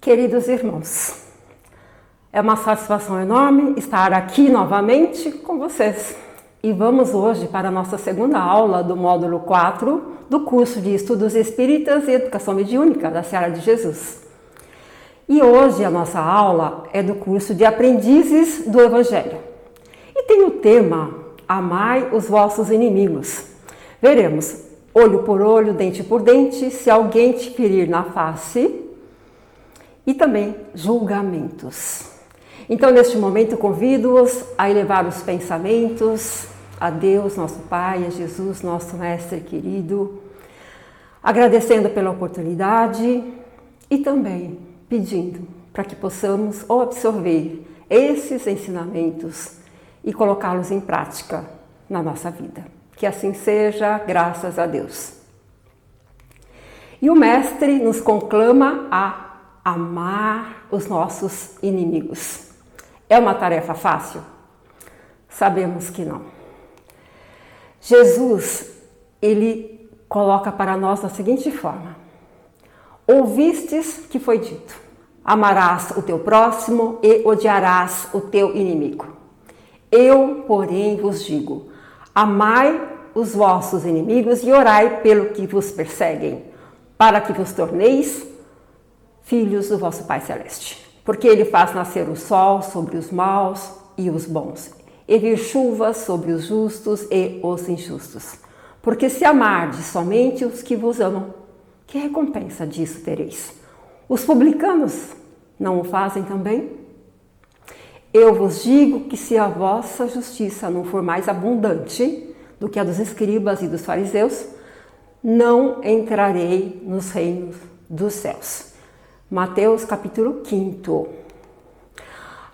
Queridos irmãos, é uma satisfação enorme estar aqui novamente com vocês. E vamos hoje para a nossa segunda aula do módulo 4 do curso de Estudos Espíritas e Educação Mediúnica da Seara de Jesus. E hoje a nossa aula é do curso de Aprendizes do Evangelho. E tem o tema Amai os vossos inimigos. Veremos olho por olho, dente por dente, se alguém te ferir na face, e também julgamentos. Então, neste momento, convido-os a elevar os pensamentos a Deus, nosso Pai, a Jesus, nosso Mestre querido, agradecendo pela oportunidade e também pedindo para que possamos absorver esses ensinamentos e colocá-los em prática na nossa vida. Que assim seja, graças a Deus. E o Mestre nos conclama a amar os nossos inimigos. É uma tarefa fácil? Sabemos que não. Jesus, ele coloca para nós da seguinte forma: ouvistes que foi dito, amarás o teu próximo e odiarás o teu inimigo. Eu, porém, vos digo, amai os vossos inimigos e orai pelo que vos perseguem, para que vos torneis filhos do vosso Pai Celeste. Porque Ele faz nascer o sol sobre os maus e os bons, e vir chuvas sobre os justos e os injustos. Porque se amardes somente os que vos amam, que recompensa disso tereis? Os publicanos não o fazem também? Eu vos digo que se a vossa justiça não for mais abundante do que a dos escribas e dos fariseus, não entrarei nos reinos dos céus. Mateus capítulo 5.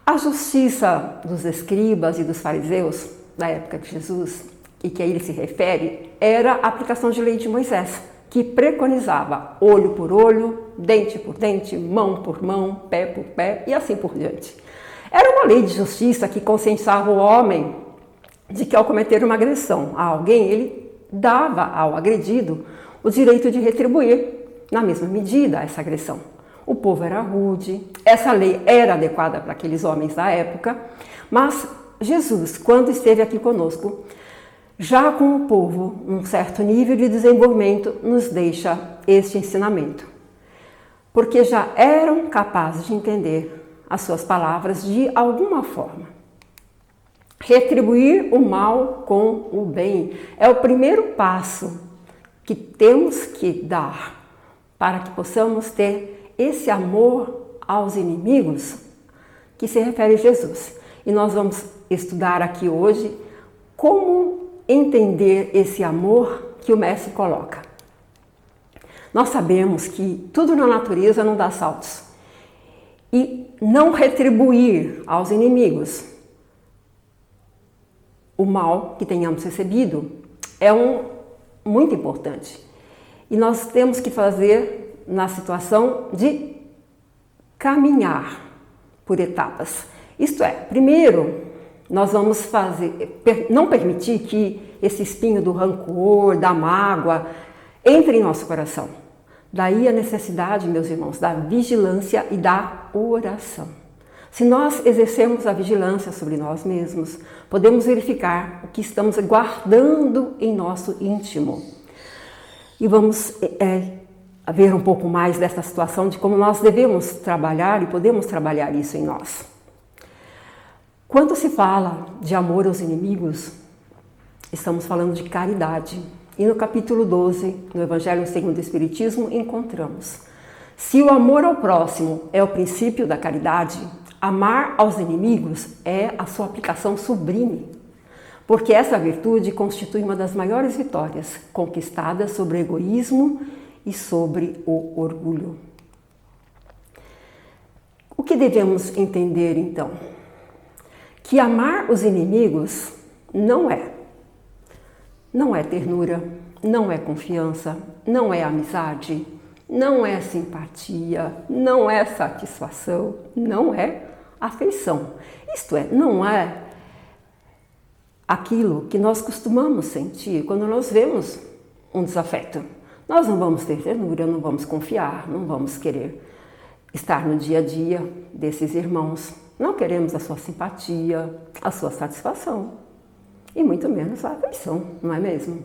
A justiça dos escribas e dos fariseus da época de Jesus, e que a ele se refere, era a aplicação de lei de Moisés, que preconizava olho por olho, dente por dente, mão por mão, pé por pé e assim por diante. Era uma lei de justiça que conscientizava o homem de que ao cometer uma agressão a alguém, ele dava ao agredido o direito de retribuir na mesma medida essa agressão. O povo era rude, essa lei era adequada para aqueles homens da época, mas Jesus, quando esteve aqui conosco, já com o povo, um certo nível de desenvolvimento, nos deixa este ensinamento. Porque já eram capazes de entender as suas palavras de alguma forma. Retribuir o mal com o bem é o primeiro passo que temos que dar para que possamos ter esse amor aos inimigos que se refere a Jesus. E nós vamos estudar aqui hoje como entender esse amor que o Mestre coloca. Nós sabemos que tudo na natureza não dá saltos. E não retribuir aos inimigos o mal que tenhamos recebido é muito importante. E nós temos que fazer na situação de caminhar por etapas. Isto é, primeiro, nós vamos não permitir que esse espinho do rancor, da mágoa, entre em nosso coração. Daí a necessidade, meus irmãos, da vigilância e da oração. Se nós exercermos a vigilância sobre nós mesmos, podemos verificar o que estamos guardando em nosso íntimo. E vamos ver um pouco mais dessa situação de como nós devemos trabalhar e podemos trabalhar isso em nós. Quando se fala de amor aos inimigos, estamos falando de caridade. E no capítulo 12, no Evangelho segundo o Espiritismo, encontramos: se o amor ao próximo é o princípio da caridade, amar aos inimigos é a sua aplicação sublime, porque essa virtude constitui uma das maiores vitórias conquistadas sobre o egoísmo e sobre o orgulho. O que devemos entender então? Que amar os inimigos não é ternura, não é confiança, não é amizade, não é simpatia, não é satisfação, não é afeição. Isto é, não é aquilo que nós costumamos sentir quando nós vemos um desafeto. Nós não vamos ter ternura, não vamos confiar, não vamos querer estar no dia a dia desses irmãos. Não queremos a sua simpatia, a sua satisfação e muito menos a afeição, não é mesmo?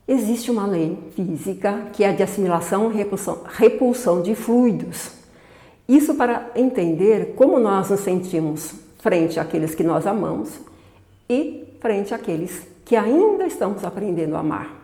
Existe uma lei física que é a de assimilação e repulsão de fluidos. Isso para entender como nós nos sentimos frente àqueles que nós amamos e frente àqueles que ainda estamos aprendendo a amar.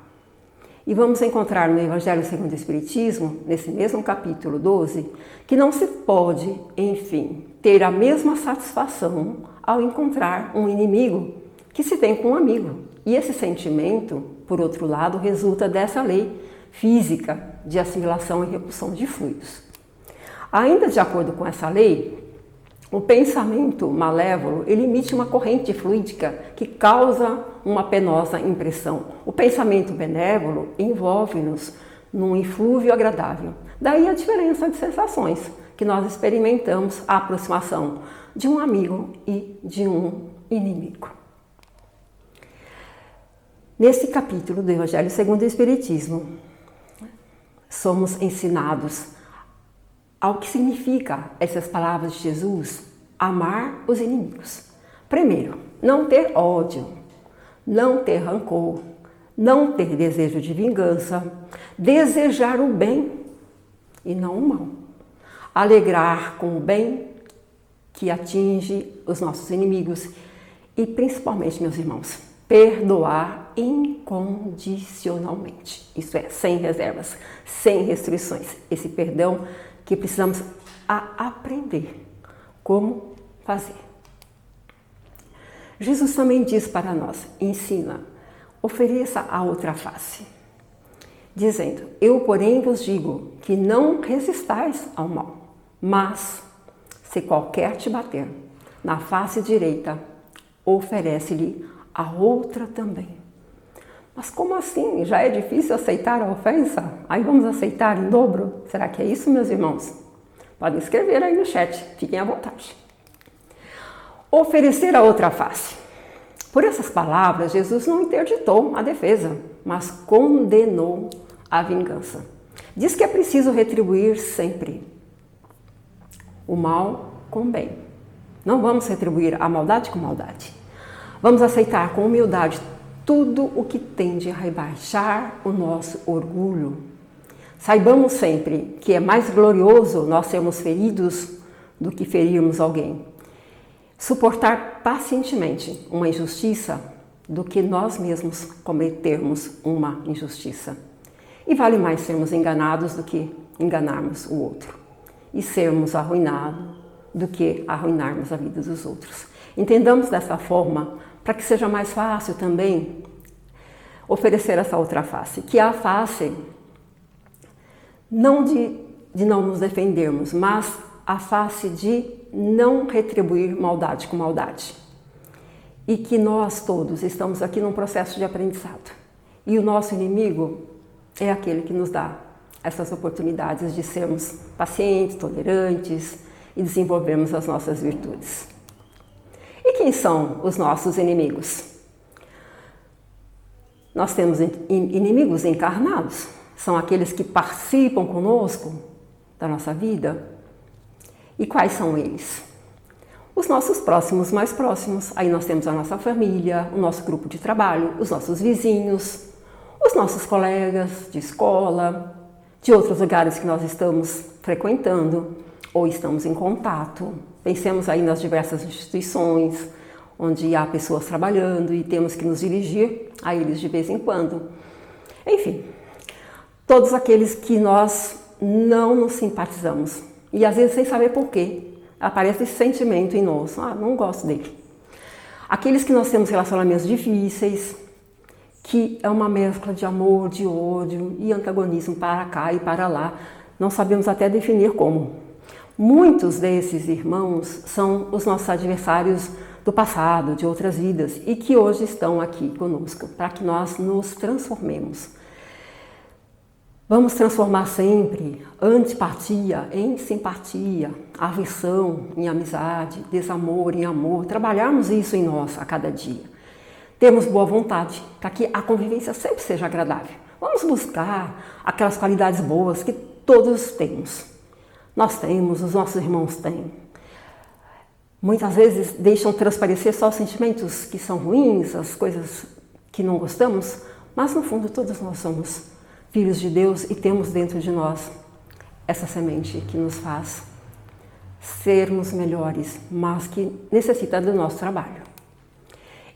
E vamos encontrar no Evangelho segundo o Espiritismo, nesse mesmo capítulo 12, que não se pode, enfim, ter a mesma satisfação ao encontrar um inimigo que se tem com um amigo. E esse sentimento, por outro lado, resulta dessa lei física de assimilação e repulsão de fluidos. Ainda de acordo com essa lei, o pensamento malévolo, ele emite uma corrente fluídica que causa uma penosa impressão. O pensamento benévolo envolve-nos num eflúvio agradável. Daí a diferença de sensações que nós experimentamos a aproximação de um amigo e de um inimigo. Nesse capítulo do Evangelho segundo o Espiritismo, somos ensinados ao que significa essas palavras de Jesus, amar os inimigos. Primeiro, não ter ódio, não ter rancor, não ter desejo de vingança, desejar o bem e não o mal. Alegrar com o bem que atinge os nossos inimigos e principalmente, meus irmãos, perdoar incondicionalmente. Isso é, sem reservas, sem restrições. Esse perdão que precisamos aprender como fazer. Jesus também diz para nós, ensina, ofereça a outra face, dizendo, eu porém vos digo que não resistais ao mal, mas se qualquer te bater na face direita, oferece-lhe a outra também. Mas como assim? Já é difícil aceitar a ofensa? Aí vamos aceitar em dobro? Será que é isso, meus irmãos? Podem escrever aí no chat, fiquem à vontade. Oferecer a outra face. Por essas palavras, Jesus não interditou a defesa, mas condenou a vingança. Diz que é preciso retribuir sempre o mal com o bem. Não vamos retribuir a maldade com maldade. Vamos aceitar com humildade tudo o que tende a rebaixar o nosso orgulho. Saibamos sempre que é mais glorioso nós sermos feridos do que ferirmos alguém. Suportar pacientemente uma injustiça do que nós mesmos cometermos uma injustiça. E vale mais sermos enganados do que enganarmos o outro. E sermos arruinados do que arruinarmos a vida dos outros. Entendamos dessa forma para que seja mais fácil também oferecer essa outra face, que é a face não de não nos defendermos, mas a face de não retribuir maldade com maldade. E que nós todos estamos aqui num processo de aprendizado. E o nosso inimigo é aquele que nos dá essas oportunidades de sermos pacientes, tolerantes e desenvolvermos as nossas virtudes. E quem são os nossos inimigos? Nós temos inimigos encarnados, são aqueles que participam conosco da nossa vida. E quais são eles? Os nossos próximos, mais próximos. Aí nós temos a nossa família, o nosso grupo de trabalho, os nossos vizinhos, os nossos colegas de escola, de outros lugares que nós estamos frequentando ou estamos em contato. Pensemos aí nas diversas instituições, onde há pessoas trabalhando e temos que nos dirigir a eles de vez em quando. Enfim, todos aqueles que nós não nos simpatizamos. E às vezes sem saber por quê, aparece esse sentimento em nós. Não gosto dele. Aqueles que nós temos relacionamentos difíceis, que é uma mescla de amor, de ódio e antagonismo para cá e para lá. Não sabemos até definir como. Muitos desses irmãos são os nossos adversários do passado, de outras vidas, e que hoje estão aqui conosco, para que nós nos transformemos. Vamos transformar sempre antipatia em simpatia, aversão em amizade, desamor em amor, trabalharmos isso em nós a cada dia. Termos boa vontade, para que a convivência sempre seja agradável. Vamos buscar aquelas qualidades boas que todos temos. Nós temos, os nossos irmãos têm. Muitas vezes deixam transparecer só os sentimentos que são ruins, as coisas que não gostamos, mas no fundo todos nós somos filhos de Deus e temos dentro de nós essa semente que nos faz sermos melhores, mas que necessita do nosso trabalho.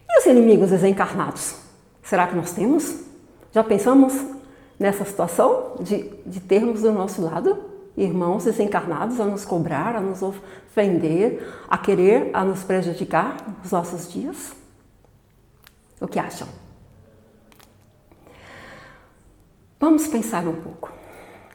E os inimigos desencarnados? Será que nós temos? Já pensamos nessa situação de termos do nosso lado irmãos desencarnados a nos cobrar, a nos ofender, a querer, a nos prejudicar nos nossos dias? O que acham? Vamos pensar um pouco.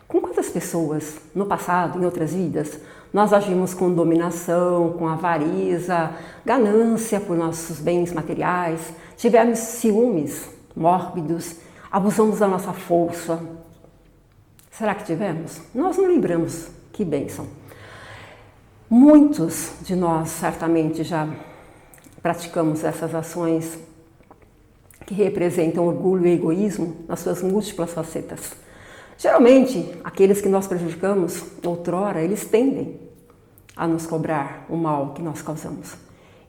Com quantas pessoas, no passado, em outras vidas, nós agimos com dominação, com avareza, ganância por nossos bens materiais, tivemos ciúmes mórbidos, abusamos da nossa força? Será que tivemos? Nós não lembramos. Que bênção. Muitos de nós certamente já praticamos essas ações que representam orgulho e egoísmo nas suas múltiplas facetas. Geralmente, aqueles que nós prejudicamos outrora, eles tendem a nos cobrar o mal que nós causamos.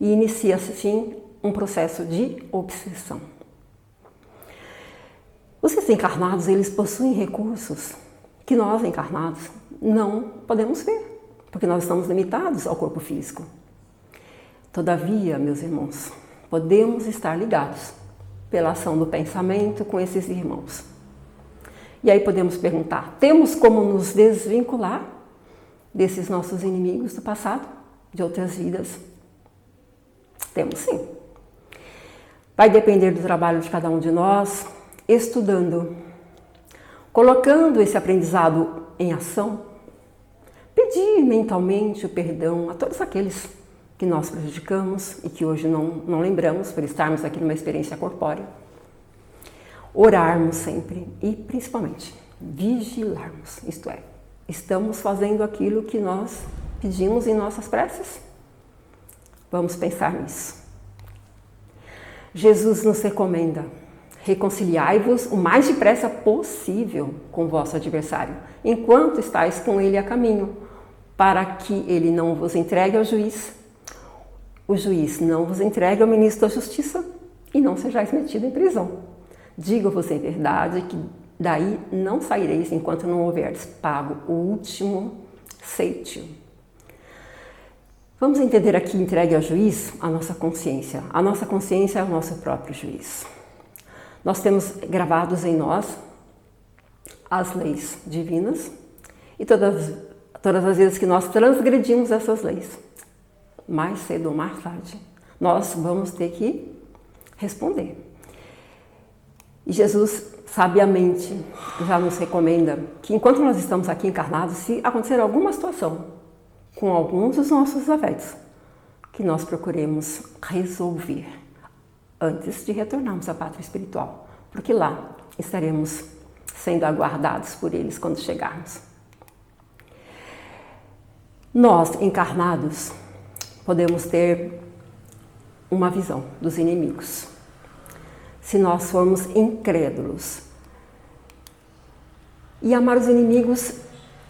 E inicia-se, sim, um processo de obsessão. Os desencarnados, eles possuem recursos que nós, encarnados, não podemos ver, porque nós estamos limitados ao corpo físico. Todavia, meus irmãos, podemos estar ligados pela ação do pensamento com esses irmãos. E aí podemos perguntar, temos como nos desvincular desses nossos inimigos do passado, de outras vidas? Temos sim. Vai depender do trabalho de cada um de nós, estudando, colocando esse aprendizado em ação, pedir mentalmente o perdão a todos aqueles que nós prejudicamos e que hoje não lembramos por estarmos aqui numa experiência corpórea. Orarmos sempre e, principalmente, vigilarmos, isto é, estamos fazendo aquilo que nós pedimos em nossas preces? Vamos pensar nisso. Jesus nos recomenda: reconciliai-vos o mais depressa possível com o vosso adversário, enquanto estáis com ele a caminho, para que ele não vos entregue ao juiz, o juiz não vos entregue ao ministro da Justiça e não sejais metido em prisão. Digo-vos em verdade que daí não saireis enquanto não houverdes pago o último cêntimo. Vamos entender aqui, entregue ao juiz, a nossa consciência. A nossa consciência é o nosso próprio juiz. Nós temos gravados em nós as leis divinas e todas as vezes que nós transgredimos essas leis, mais cedo ou mais tarde, nós vamos ter que responder. E Jesus, sabiamente, já nos recomenda que enquanto nós estamos aqui encarnados, se acontecer alguma situação com alguns dos nossos afetos, que nós procuremos resolver antes de retornarmos à pátria espiritual, porque lá estaremos sendo aguardados por eles quando chegarmos. Nós, encarnados, podemos ter uma visão dos inimigos. Se nós formos incrédulos. E amar os inimigos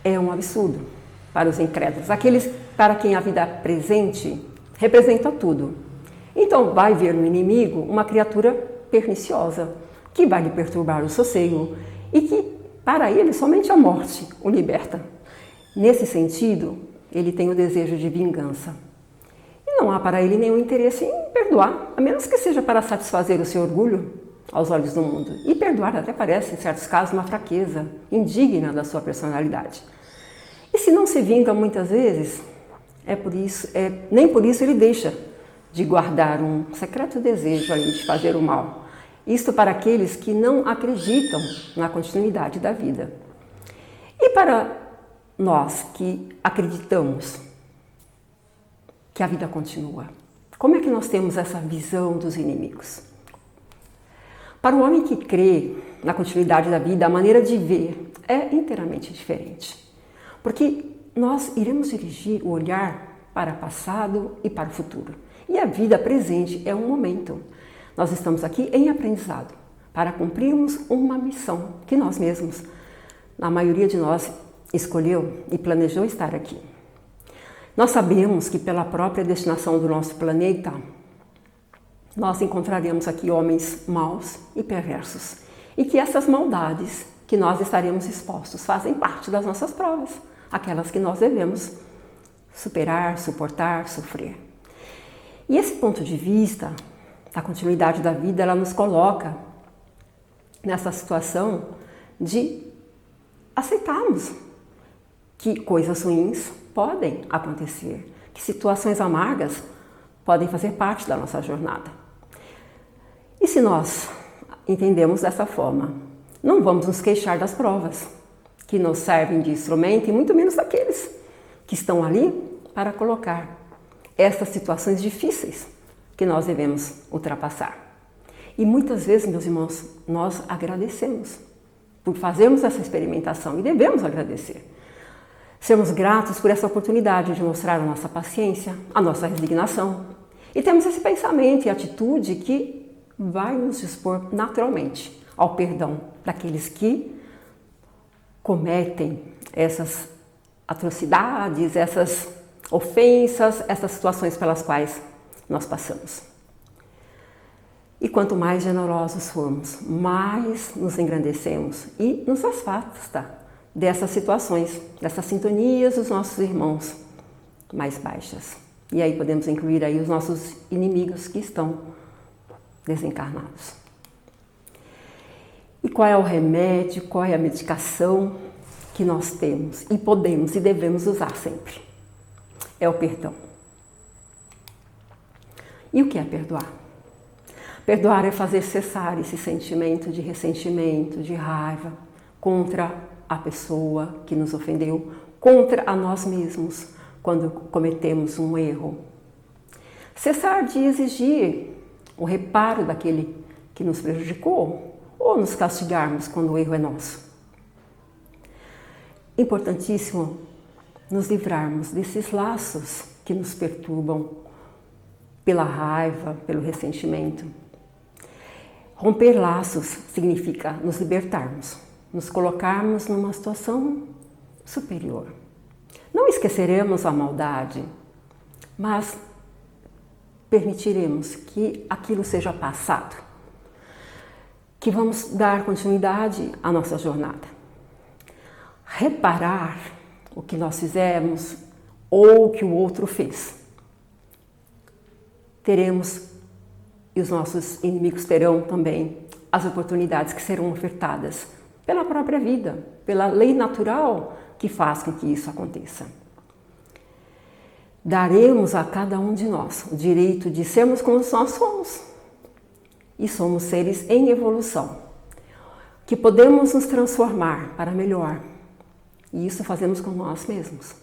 é um absurdo para os incrédulos. Aqueles para quem a vida presente representa tudo. Então vai ver no inimigo uma criatura perniciosa, que vai lhe perturbar o sossego e que, para ele, somente a morte o liberta. Nesse sentido, ele tem o desejo de vingança. E não há para ele nenhum interesse em perdoar, a menos que seja para satisfazer o seu orgulho aos olhos do mundo. E perdoar até parece, em certos casos, uma fraqueza indigna da sua personalidade. E se não se vinga muitas vezes, nem por isso ele deixa de guardar um secreto desejo ali de fazer o mal. Isto para aqueles que não acreditam na continuidade da vida. E para nós que acreditamos que a vida continua, como é que nós temos essa visão dos inimigos? Para o homem que crê na continuidade da vida, a maneira de ver é inteiramente diferente. Porque nós iremos dirigir o olhar para o passado e para o futuro. E a vida presente é um momento. Nós estamos aqui em aprendizado para cumprirmos uma missão que nós mesmos, na maioria de nós, escolheu e planejou estar aqui. Nós sabemos que pela própria destinação do nosso planeta, nós encontraremos aqui homens maus e perversos. E que essas maldades que nós estaremos expostos fazem parte das nossas provas, aquelas que nós devemos superar, suportar, sofrer. E esse ponto de vista da continuidade da vida, ela nos coloca nessa situação de aceitarmos que coisas ruins podem acontecer, que situações amargas podem fazer parte da nossa jornada. E se nós entendemos dessa forma, não vamos nos queixar das provas que nos servem de instrumento e muito menos daqueles que estão ali para colocar essas situações difíceis que nós devemos ultrapassar. E muitas vezes, meus irmãos, nós agradecemos por fazermos essa experimentação e devemos agradecer. Sermos gratos por essa oportunidade de mostrar a nossa paciência, a nossa resignação. E temos esse pensamento e atitude que vai nos dispor naturalmente ao perdão daqueles que cometem essas atrocidades, essas ofensas, essas situações pelas quais nós passamos. E quanto mais generosos formos, mais nos engrandecemos e nos afasta dessas situações, dessas sintonias dos nossos irmãos mais baixas. E aí podemos incluir aí os nossos inimigos que estão desencarnados. E qual é o remédio, qual é a medicação que nós temos e podemos e devemos usar sempre? É o perdão. E o que é perdoar? Perdoar é fazer cessar esse sentimento de ressentimento, de raiva contra a pessoa que nos ofendeu, contra a nós mesmos quando cometemos um erro. Cessar de exigir o reparo daquele que nos prejudicou ou nos castigarmos quando o erro é nosso. Importantíssimo nos livrarmos desses laços que nos perturbam pela raiva, pelo ressentimento. Romper laços significa nos libertarmos, nos colocarmos numa situação superior. Não esqueceremos a maldade, mas permitiremos que aquilo seja passado, que vamos dar continuidade à nossa jornada. Reparar o que nós fizemos ou o que o outro fez. Teremos, e os nossos inimigos terão também, as oportunidades que serão ofertadas pela própria vida, pela lei natural que faz com que isso aconteça. Daremos a cada um de nós o direito de sermos como nós somos. E somos seres em evolução, que podemos nos transformar para melhor. E isso fazemos com nós mesmos.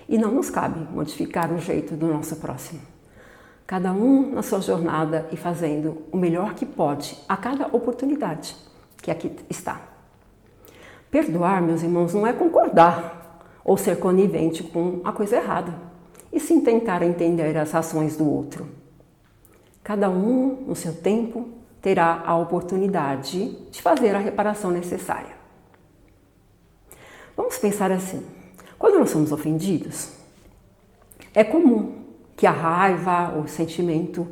E não nos cabe modificar o jeito do nosso próximo. Cada um na sua jornada e fazendo o melhor que pode a cada oportunidade que aqui está. Perdoar, meus irmãos, não é concordar ou ser conivente com a coisa errada, e sim tentar entender as ações do outro. Cada um, no seu tempo, terá a oportunidade de fazer a reparação necessária. Vamos pensar assim, quando nós somos ofendidos, é comum que a raiva, o sentimento,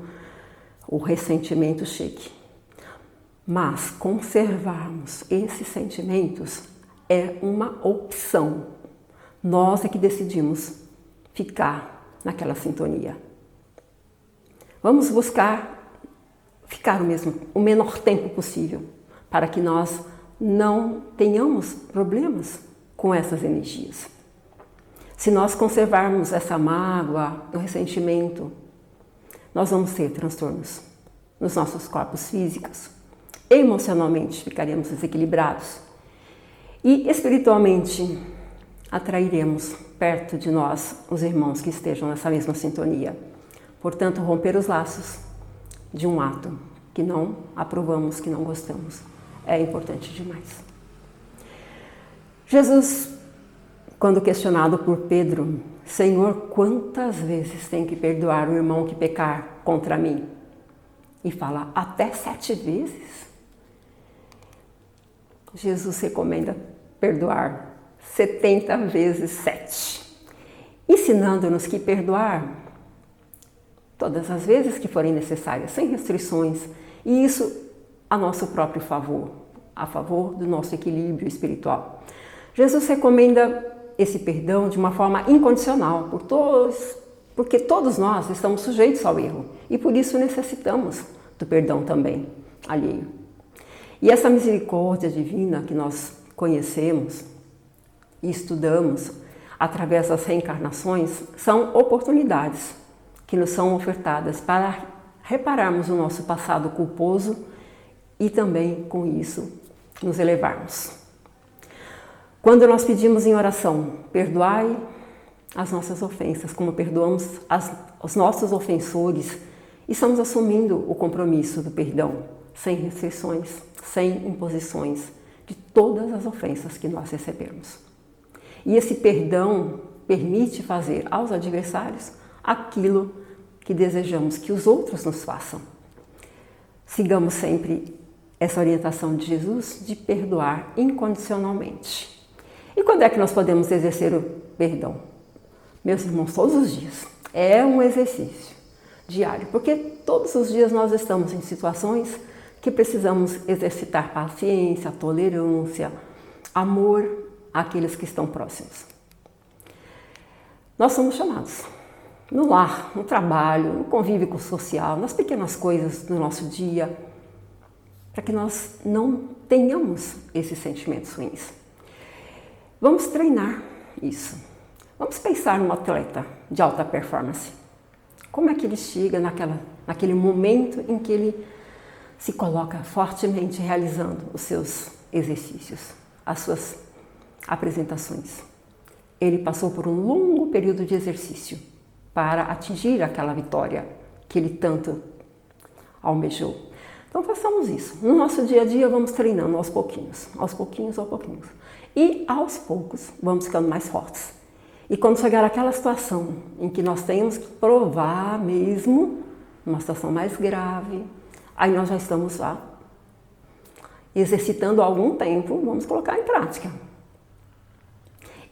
o ressentimento chegue. Mas conservarmos esses sentimentos é uma opção. Nós é que decidimos ficar naquela sintonia. Vamos buscar ficar o menor tempo possível para que nós não tenhamos problemas com essas energias. Se nós conservarmos essa mágoa, o ressentimento, nós vamos ter transtornos nos nossos corpos físicos, emocionalmente ficaremos desequilibrados e espiritualmente atrairemos perto de nós os irmãos que estejam nessa mesma sintonia. Portanto, romper os laços de um ato que não aprovamos, que não gostamos, é importante demais. Jesus, quando questionado por Pedro, Senhor, quantas vezes tem que perdoar o irmão que pecar contra mim? E fala, até 7 vezes? Jesus recomenda perdoar 70 vezes 7, ensinando-nos que perdoar todas as vezes que forem necessárias, sem restrições, e isso a nosso próprio favor, a favor do nosso equilíbrio espiritual. Jesus recomenda esse perdão de uma forma incondicional, porque todos nós estamos sujeitos ao erro e por isso necessitamos do perdão também alheio. E essa misericórdia divina que nós conhecemos e estudamos através das reencarnações são oportunidades que nos são ofertadas para repararmos o nosso passado culposo e também, com isso, nos elevarmos. Quando nós pedimos em oração, perdoai as nossas ofensas, como perdoamos os nossos ofensores, estamos assumindo o compromisso do perdão, sem restrições, sem imposições, de todas as ofensas que nós recebemos. E esse perdão permite fazer aos adversários aquilo que desejamos que os outros nos façam. Sigamos sempre essa orientação de Jesus de perdoar incondicionalmente. E quando é que nós podemos exercer o perdão? Meus irmãos, todos os dias. É um exercício diário, porque todos os dias nós estamos em situações que precisamos exercitar paciência, tolerância, amor àqueles que estão próximos. Nós somos chamados no lar, no trabalho, no convívio social, nas pequenas coisas do nosso dia, para que nós não tenhamos esses sentimentos ruins. Vamos treinar isso. Vamos pensar num atleta de alta performance. Como é que ele chega naquele momento em que ele se coloca fortemente realizando os seus exercícios, as suas apresentações? Ele passou por um longo período de exercício para atingir aquela vitória que ele tanto almejou. Então façamos isso. No nosso dia a dia vamos treinando aos pouquinhos. E aos poucos vamos ficando mais fortes. E quando chegar aquela situação em que nós temos que provar mesmo, uma situação mais grave, aí nós já estamos lá exercitando há algum tempo, vamos colocar em prática.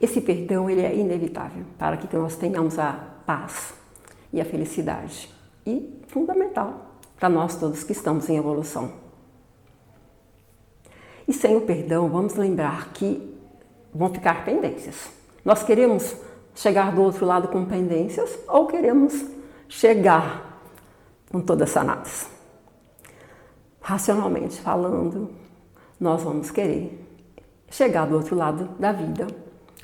Esse perdão ele é inevitável para que nós tenhamos a paz e a felicidade. E fundamental para nós todos que estamos em evolução. E sem o perdão, vamos lembrar que vão ficar pendências. Nós queremos chegar do outro lado com pendências ou queremos chegar com todas sanadas? Racionalmente falando, nós vamos querer chegar do outro lado da vida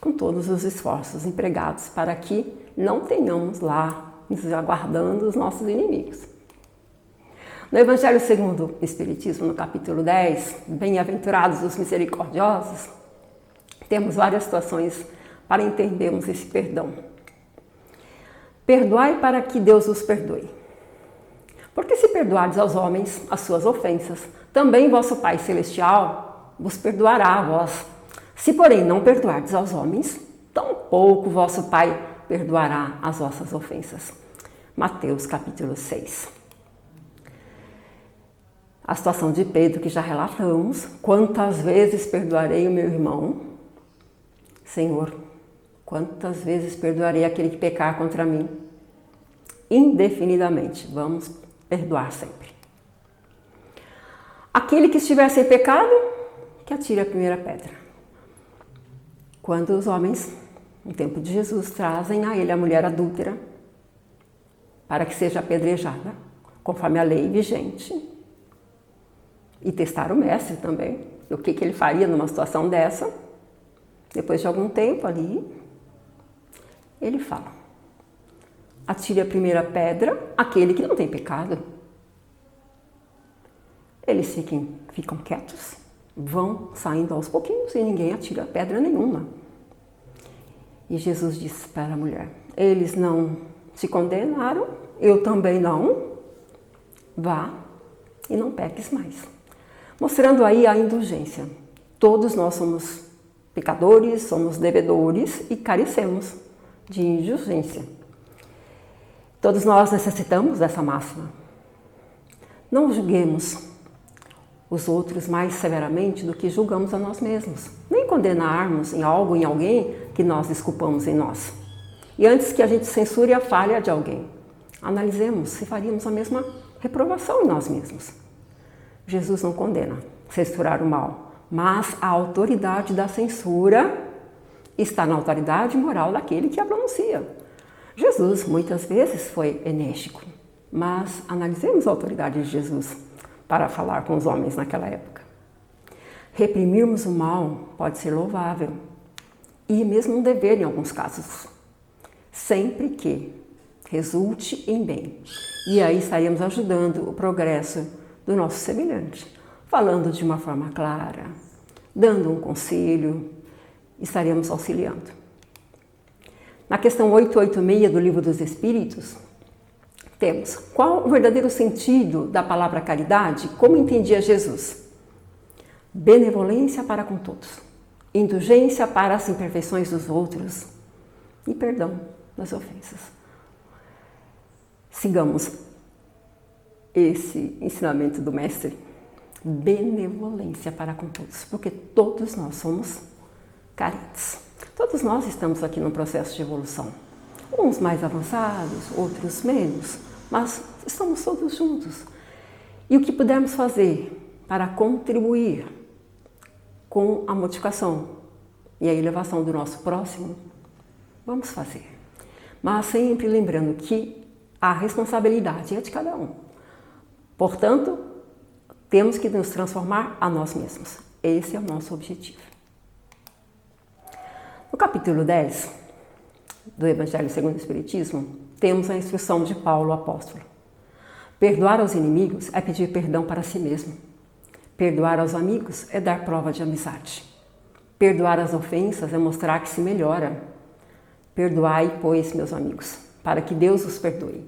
com todos os esforços empregados para que não tenhamos lá nos aguardando os nossos inimigos. No Evangelho segundo o Espiritismo, no capítulo 10, Bem-aventurados os misericordiosos, temos várias situações para entendermos esse perdão. Perdoai para que Deus os perdoe. Porque se perdoardes aos homens as suas ofensas, também vosso Pai Celestial vos perdoará a vós. Se, porém, não perdoardes aos homens, tampouco vosso Pai perdoará as vossas ofensas. Mateus capítulo 6. A situação de Pedro, que já relatamos, quantas vezes perdoarei o meu irmão? Senhor, quantas vezes perdoarei aquele que pecar contra mim? Indefinidamente, vamos perdoar sempre. Aquele que estiver sem pecado, que atire a primeira pedra. Quando os homens, no tempo de Jesus, trazem a ele a mulher adúltera, para que seja apedrejada, conforme a lei vigente, e testar o mestre também, o que ele faria numa situação dessa. Depois de algum tempo ali, ele fala: atire a primeira pedra aquele que não tem pecado. Eles ficam quietos, vão saindo aos pouquinhos e ninguém atira pedra nenhuma. E Jesus disse para a mulher: eles não se condenaram, eu também não, vá e não peques mais. Mostrando aí a indulgência. Todos nós somos pecadores, somos devedores e carecemos de indulgência. Todos nós necessitamos dessa máxima. Não julguemos os outros mais severamente do que julgamos a nós mesmos, nem condenarmos em algo, em alguém que nós desculpamos em nós. E antes que a gente censure a falha de alguém, analisemos se faríamos a mesma reprovação em nós mesmos. Jesus não condena censurar o mal, mas a autoridade da censura está na autoridade moral daquele que a pronuncia. Jesus muitas vezes foi enérgico, mas analisemos a autoridade de Jesus para falar com os homens naquela época. Reprimirmos o mal pode ser louvável e mesmo um dever em alguns casos, sempre que resulte em bem. E aí estaremos ajudando o progresso do nosso semelhante, falando de uma forma clara, dando um conselho, estaremos auxiliando. Na questão 886 do Livro dos Espíritos, temos: qual o verdadeiro sentido da palavra caridade, como entendia Jesus? Benevolência para com todos, indulgência para as imperfeições dos outros e perdão das ofensas. Sigamos esse ensinamento do Mestre. Benevolência para com todos, porque todos nós somos carentes. Todos nós estamos aqui num processo de evolução. Uns mais avançados, outros menos, mas estamos todos juntos. E o que pudermos fazer para contribuir com a modificação e a elevação do nosso próximo, vamos fazer. Mas sempre lembrando que a responsabilidade é de cada um. Portanto, temos que nos transformar a nós mesmos. Esse é o nosso objetivo. No capítulo 10 do Evangelho segundo o Espiritismo, temos a instrução de Paulo, o apóstolo. Perdoar aos inimigos é pedir perdão para si mesmo. Perdoar aos amigos é dar prova de amizade. Perdoar as ofensas é mostrar que se melhora. Perdoai, pois, meus amigos, para que Deus os perdoe.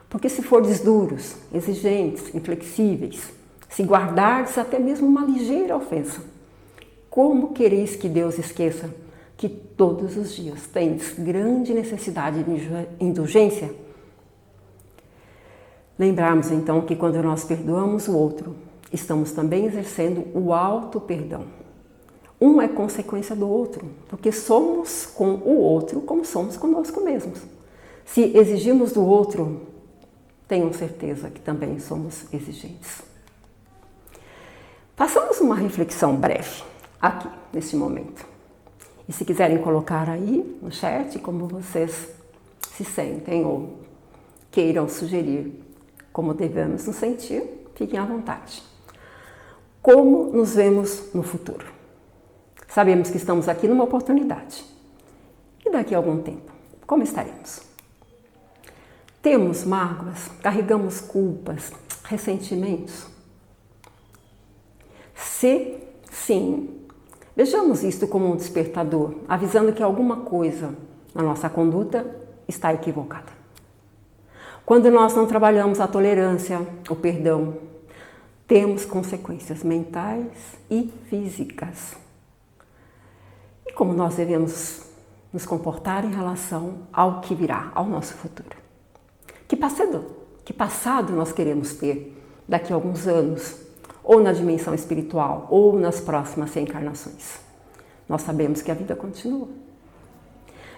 Porque se fordes duros, exigentes, inflexíveis, se guardardes até mesmo uma ligeira ofensa, como quereis que Deus esqueça que todos os dias tendes grande necessidade de indulgência? Lembrarmos então que quando nós perdoamos o outro, estamos também exercendo o auto-perdão. Um é consequência do outro, porque somos com o outro como somos conosco mesmos. Se exigimos do outro, tenham certeza que também somos exigentes. Façamos uma reflexão breve aqui, neste momento. E se quiserem colocar aí no chat como vocês se sentem ou queiram sugerir como devemos nos sentir, fiquem à vontade. Como nos vemos no futuro? Sabemos que estamos aqui numa oportunidade. E daqui a algum tempo, como estaremos? Temos mágoas, carregamos culpas, ressentimentos? Se sim, vejamos isto como um despertador, avisando que alguma coisa na nossa conduta está equivocada. Quando nós não trabalhamos a tolerância, o perdão, temos consequências mentais e físicas. E como nós devemos nos comportar em relação ao que virá, ao nosso futuro? Que passado nós queremos ter daqui a alguns anos, ou na dimensão espiritual, ou nas próximas reencarnações? Nós sabemos que a vida continua.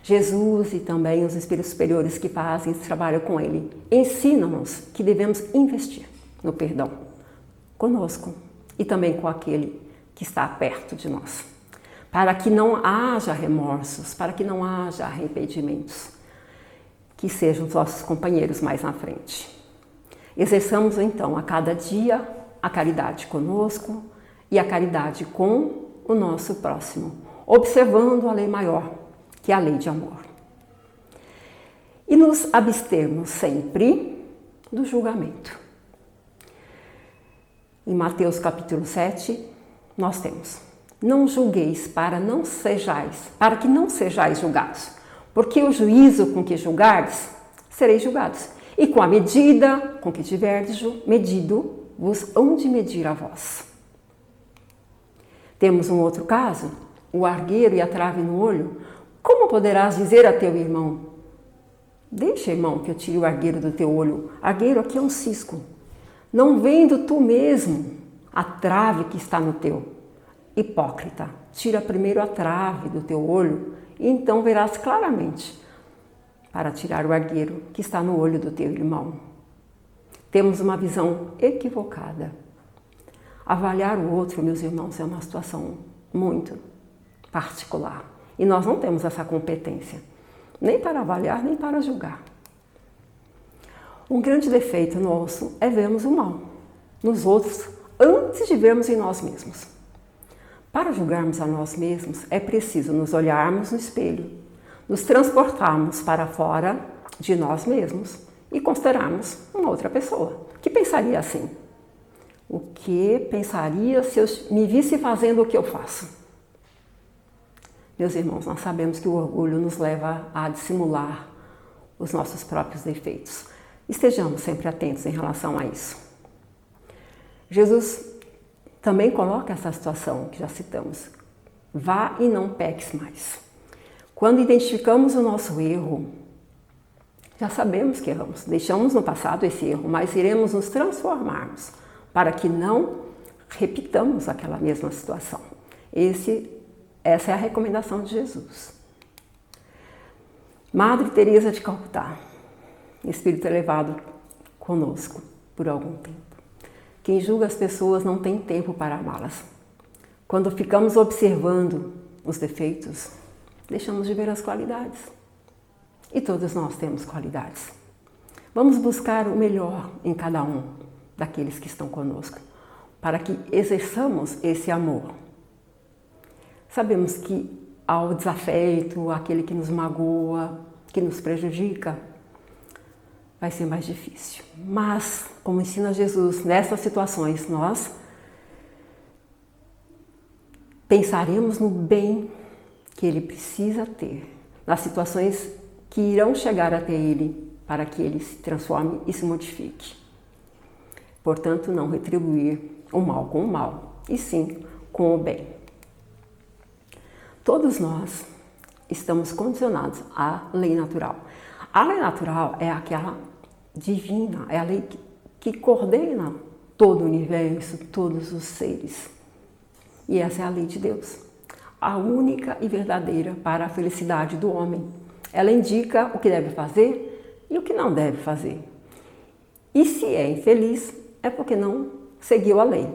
Jesus e também os espíritos superiores que fazem esse trabalho com ele ensinam-nos que devemos investir no perdão conosco e também com aquele que está perto de nós, para que não haja remorsos, para que não haja arrependimentos, que sejam os nossos companheiros mais na frente. Exerçamos então a cada dia a caridade conosco e a caridade com o nosso próximo, observando a lei maior, que é a lei de amor. E nos abstermos sempre do julgamento. Em Mateus capítulo 7, nós temos: não julgueis para que não sejais julgados, porque o juízo com que julgardes, sereis julgados, e com a medida com que tiverdes medido, vos hão de medir a vós. Temos um outro caso, o argueiro e a trave no olho. Como poderás dizer a teu irmão: deixa, irmão, que eu tire o argueiro do teu olho? Argueiro aqui é um cisco. Não vendo tu mesmo a trave que está no teu. Hipócrita, tira primeiro a trave do teu olho e então verás claramente para tirar o argueiro que está no olho do teu irmão. Temos uma visão equivocada. Avaliar o outro, meus irmãos, é uma situação muito particular. E nós não temos essa competência, nem para avaliar, nem para julgar. Um grande defeito nosso é vermos o mal nos outros antes de vermos em nós mesmos. Para julgarmos a nós mesmos, é preciso nos olharmos no espelho, nos transportarmos para fora de nós mesmos e considerarmos uma outra pessoa que pensaria assim. O que pensaria se eu me visse fazendo o que eu faço? Meus irmãos, nós sabemos que o orgulho nos leva a dissimular os nossos próprios defeitos. Estejamos sempre atentos em relação a isso. Jesus também coloca essa situação que já citamos. Vá e não peques mais. Quando identificamos o nosso erro, já sabemos que erramos. Deixamos no passado esse erro, mas iremos nos transformarmos para que não repitamos aquela mesma situação. Essa é a recomendação de Jesus. Madre Teresa de Calcutá, espírito elevado conosco por algum tempo. Quem julga as pessoas não tem tempo para amá-las. Quando ficamos observando os defeitos, deixamos de ver as qualidades. E todos nós temos qualidades. Vamos buscar o melhor em cada um daqueles que estão conosco, para que exerçamos esse amor. Sabemos que ao desafeto, aquele que nos magoa, que nos prejudica, vai ser mais difícil. Mas, como ensina Jesus, nessas situações nós pensaremos no bem que ele precisa ter, nas situações que irão chegar até ele para que ele se transforme e se modifique. Portanto, não retribuir o mal com o mal, e sim com o bem. Todos nós estamos condicionados à lei natural. A lei natural é aquela divina, é a lei que coordena todo o universo, todos os seres. E essa é a lei de Deus, a única e verdadeira para a felicidade do homem. Ela indica o que deve fazer e o que não deve fazer. E se é infeliz, é porque não seguiu a lei.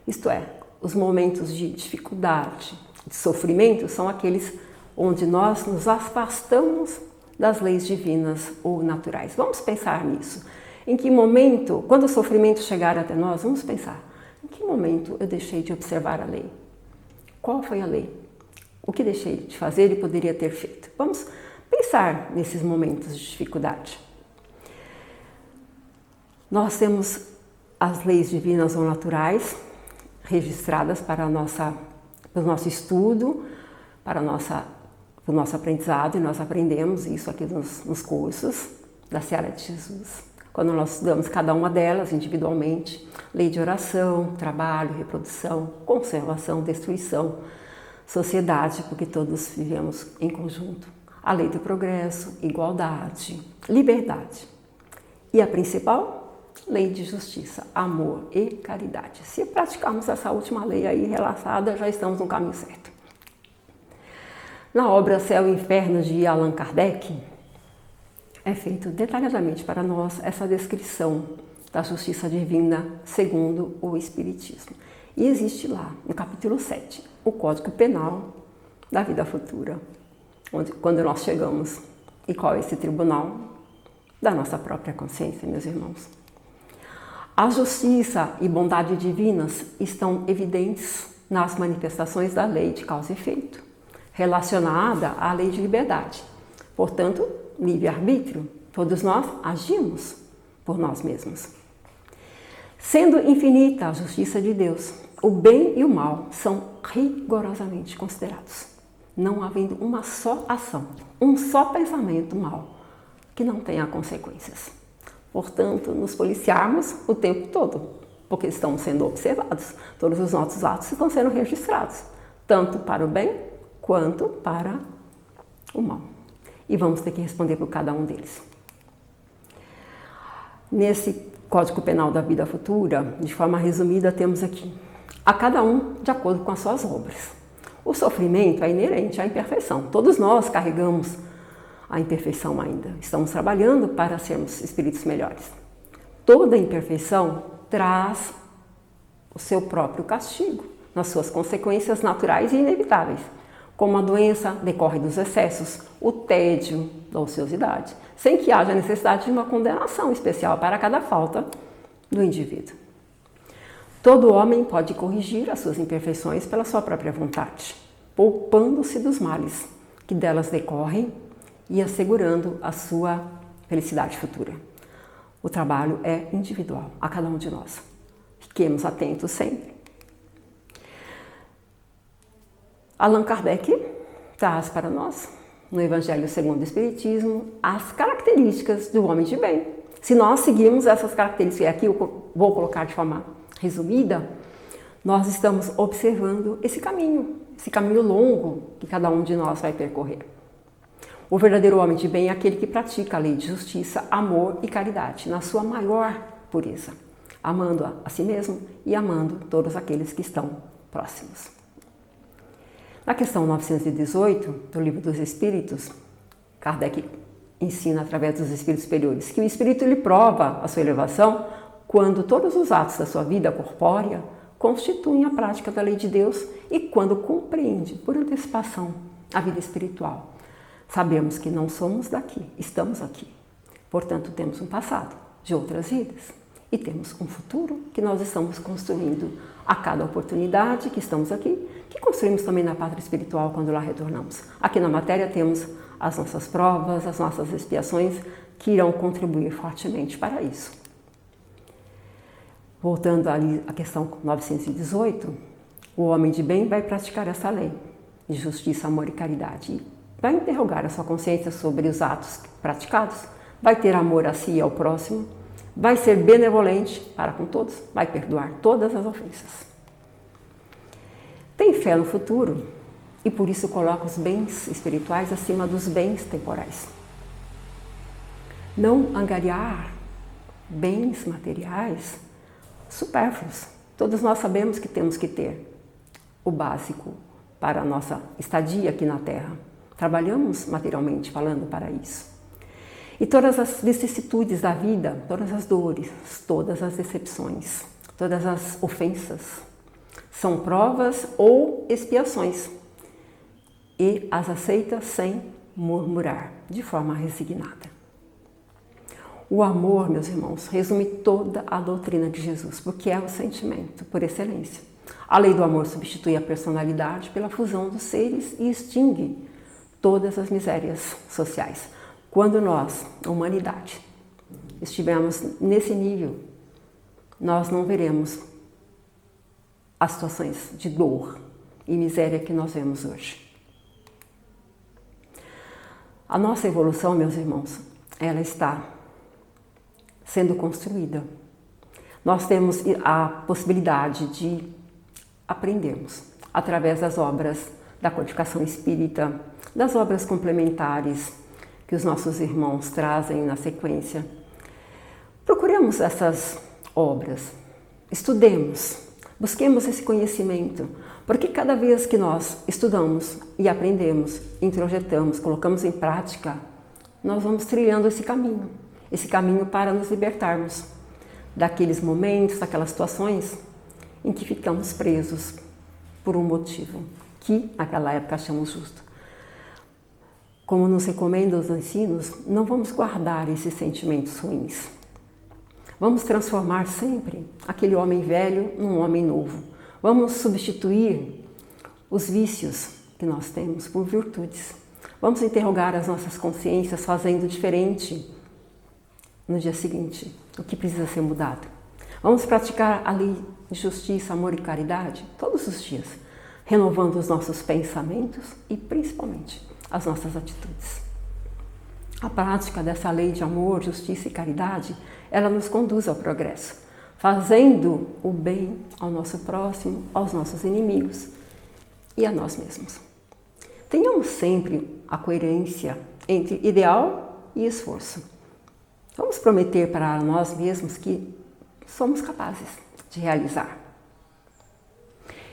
Isto é, os momentos de dificuldade, de sofrimento, são aqueles onde nós nos afastamos das leis divinas ou naturais. Vamos pensar nisso. Em que momento, quando o sofrimento chegar até nós, vamos pensar, em que momento eu deixei de observar a lei? Qual foi a lei? O que deixei de fazer e poderia ter feito? Vamos pensar nesses momentos de dificuldade. Nós temos as leis divinas ou naturais registradas para o nosso estudo, para o nosso aprendizado, e nós aprendemos isso aqui nos cursos da Seara de Jesus. Quando nós estudamos cada uma delas individualmente, lei de oração, trabalho, reprodução, conservação, destruição, sociedade, porque todos vivemos em conjunto, a lei do progresso, igualdade, liberdade. E a principal, lei de justiça, amor e caridade. Se praticarmos essa última lei aí relaxada, já estamos no caminho certo. Na obra Céu e Inferno de Allan Kardec, é feito detalhadamente para nós essa descrição da justiça divina segundo o Espiritismo. E existe lá, no capítulo 7, o Código Penal da Vida Futura, quando nós chegamos. E qual é esse tribunal? Da nossa própria consciência, meus irmãos. A justiça e bondade divinas estão evidentes nas manifestações da lei de causa e efeito, relacionada à lei de liberdade. Portanto, livre-arbítrio, todos nós agimos por nós mesmos. Sendo infinita a justiça de Deus, o bem e o mal são rigorosamente considerados, não havendo uma só ação, um só pensamento mal que não tenha consequências. Portanto, nos policiarmos o tempo todo, porque estamos sendo observados. Todos os nossos atos estão sendo registrados, tanto para o bem quanto para o mal. E vamos ter que responder por cada um deles. Nesse Código Penal da Vida Futura, de forma resumida, temos aqui a cada um de acordo com as suas obras. O sofrimento é inerente à imperfeição. Todos nós carregamos a imperfeição ainda. Estamos trabalhando para sermos espíritos melhores. Toda imperfeição traz o seu próprio castigo, nas suas consequências naturais e inevitáveis, como a doença decorre dos excessos, o tédio da ociosidade, sem que haja necessidade de uma condenação especial para cada falta do indivíduo. Todo homem pode corrigir as suas imperfeições pela sua própria vontade, poupando-se dos males que delas decorrem e assegurando a sua felicidade futura. O trabalho é individual, a cada um de nós. Fiquemos atentos sempre. Allan Kardec traz para nós, no Evangelho segundo o Espiritismo, as características do homem de bem. Se nós seguirmos essas características, e aqui eu vou colocar de forma resumida, nós estamos observando esse caminho longo que cada um de nós vai percorrer. O verdadeiro homem de bem é aquele que pratica a lei de justiça, amor e caridade, na sua maior pureza, amando a si mesmo e amando todos aqueles que estão próximos. Na questão 918 do Livro dos Espíritos, Kardec ensina através dos espíritos superiores que o espírito lhe prova a sua elevação quando todos os atos da sua vida corpórea constituem a prática da lei de Deus e quando compreende por antecipação a vida espiritual. Sabemos que não somos daqui, estamos aqui. Portanto, temos um passado de outras vidas e temos um futuro que nós estamos construindo a cada oportunidade que estamos aqui, que construímos também na pátria espiritual quando lá retornamos. Aqui na matéria temos as nossas provas, as nossas expiações que irão contribuir fortemente para isso. Voltando ali à questão 918, o homem de bem vai praticar essa lei de justiça, amor e caridade. Vai interrogar a sua consciência sobre os atos praticados, vai ter amor a si e ao próximo, vai ser benevolente para com todos, vai perdoar todas as ofensas. Tem fé no futuro e por isso coloca os bens espirituais acima dos bens temporais. Não angariar bens materiais supérfluos. Todos nós sabemos que temos que ter o básico para a nossa estadia aqui na Terra. Trabalhamos materialmente falando para isso. E todas as vicissitudes da vida, todas as dores, todas as decepções, todas as ofensas, são provas ou expiações. E as aceita sem murmurar, de forma resignada. O amor, meus irmãos, resume toda a doutrina de Jesus, porque é o sentimento por excelência. A lei do amor substitui a personalidade pela fusão dos seres e extingue todas as misérias sociais. Quando nós, a humanidade, estivermos nesse nível, nós não veremos as situações de dor e miséria que nós vemos hoje. A nossa evolução, meus irmãos, ela está sendo construída. Nós temos a possibilidade de aprendermos através das obras da codificação espírita, das obras complementares que os nossos irmãos trazem na sequência. Procuremos essas obras, estudemos, busquemos esse conhecimento, porque cada vez que nós estudamos e aprendemos, introjetamos, colocamos em prática, nós vamos trilhando esse caminho para nos libertarmos daqueles momentos, daquelas situações em que ficamos presos por um motivo que naquela época achamos justo. Como nos recomendam os ensinos, não vamos guardar esses sentimentos ruins. Vamos transformar sempre aquele homem velho num homem novo. Vamos substituir os vícios que nós temos por virtudes. Vamos interrogar as nossas consciências fazendo diferente no dia seguinte, o que precisa ser mudado. Vamos praticar a lei de justiça, amor e caridade todos os dias, renovando os nossos pensamentos e principalmente as nossas atitudes. A prática dessa lei de amor, justiça e caridade, ela nos conduz ao progresso, fazendo o bem ao nosso próximo, aos nossos inimigos e a nós mesmos. Tenhamos sempre a coerência entre ideal e esforço. Vamos prometer para nós mesmos que somos capazes de realizar.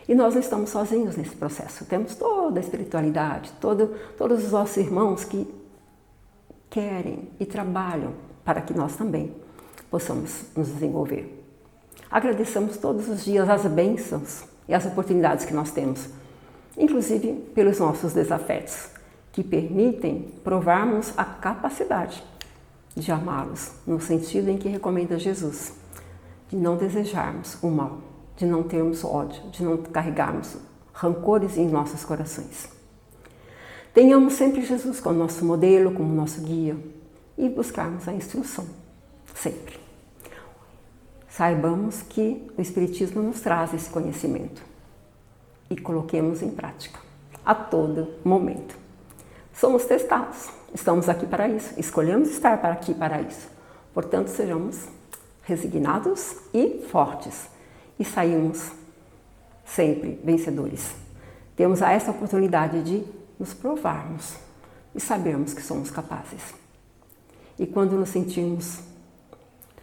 E nós não estamos sozinhos nesse processo. Temos toda a espiritualidade, todos os nossos irmãos que querem e trabalham para que nós também possamos nos desenvolver. Agradecemos todos os dias as bênçãos e as oportunidades que nós temos, inclusive pelos nossos desafetos, que permitem provarmos a capacidade de amá-los, no sentido em que recomenda Jesus, de não desejarmos o mal, de não termos ódio, de não carregarmos rancores em nossos corações. Tenhamos sempre Jesus como nosso modelo, como nosso guia e buscarmos a instrução, sempre. Saibamos que o Espiritismo nos traz esse conhecimento e coloquemos em prática a todo momento. Somos testados, estamos aqui para isso, escolhemos estar aqui para isso. Portanto, sejamos resignados e fortes e saímos sempre vencedores. Temos essa oportunidade de nos provarmos e sabermos que somos capazes. E quando nos sentirmos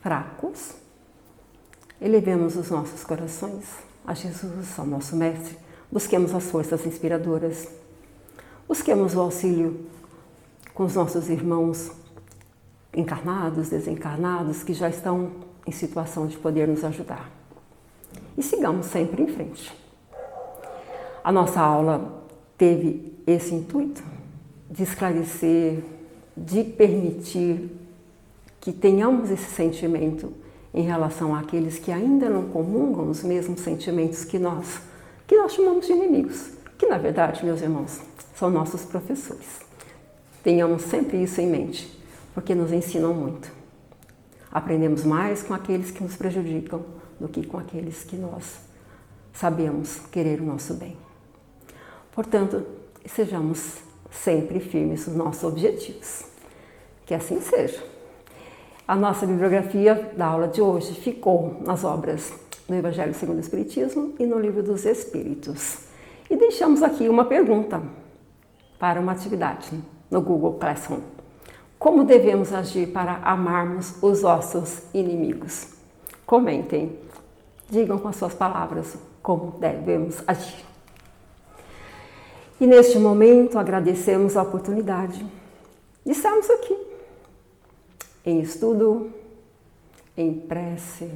fracos, elevemos os nossos corações a Jesus, ao nosso Mestre, busquemos as forças inspiradoras, busquemos o auxílio com os nossos irmãos encarnados, desencarnados, que já estão em situação de poder nos ajudar. E sigamos sempre em frente. A nossa aula teve esse intuito de esclarecer, de permitir que tenhamos esse sentimento em relação àqueles que ainda não comungam os mesmos sentimentos que nós chamamos de inimigos, que na verdade, meus irmãos, são nossos professores. Tenhamos sempre isso em mente, porque nos ensinam muito. Aprendemos mais com aqueles que nos prejudicam do que com aqueles que nós sabemos querer o nosso bem. Portanto, sejamos sempre firmes nos nossos objetivos. Que assim seja. A nossa bibliografia da aula de hoje ficou nas obras do Evangelho segundo o Espiritismo e no Livro dos Espíritos. E deixamos aqui uma pergunta para uma atividade no Google Classroom. Como devemos agir para amarmos os nossos inimigos? Comentem, digam com as suas palavras como devemos agir. E neste momento agradecemos a oportunidade de estarmos aqui, em estudo, em prece,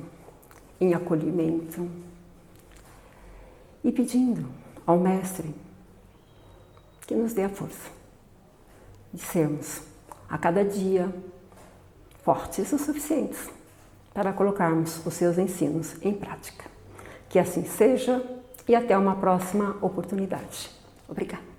em acolhimento e pedindo ao Mestre que nos dê a força de sermos a cada dia fortes o suficientes para colocarmos os seus ensinos em prática. Que assim seja e até uma próxima oportunidade. Obrigada.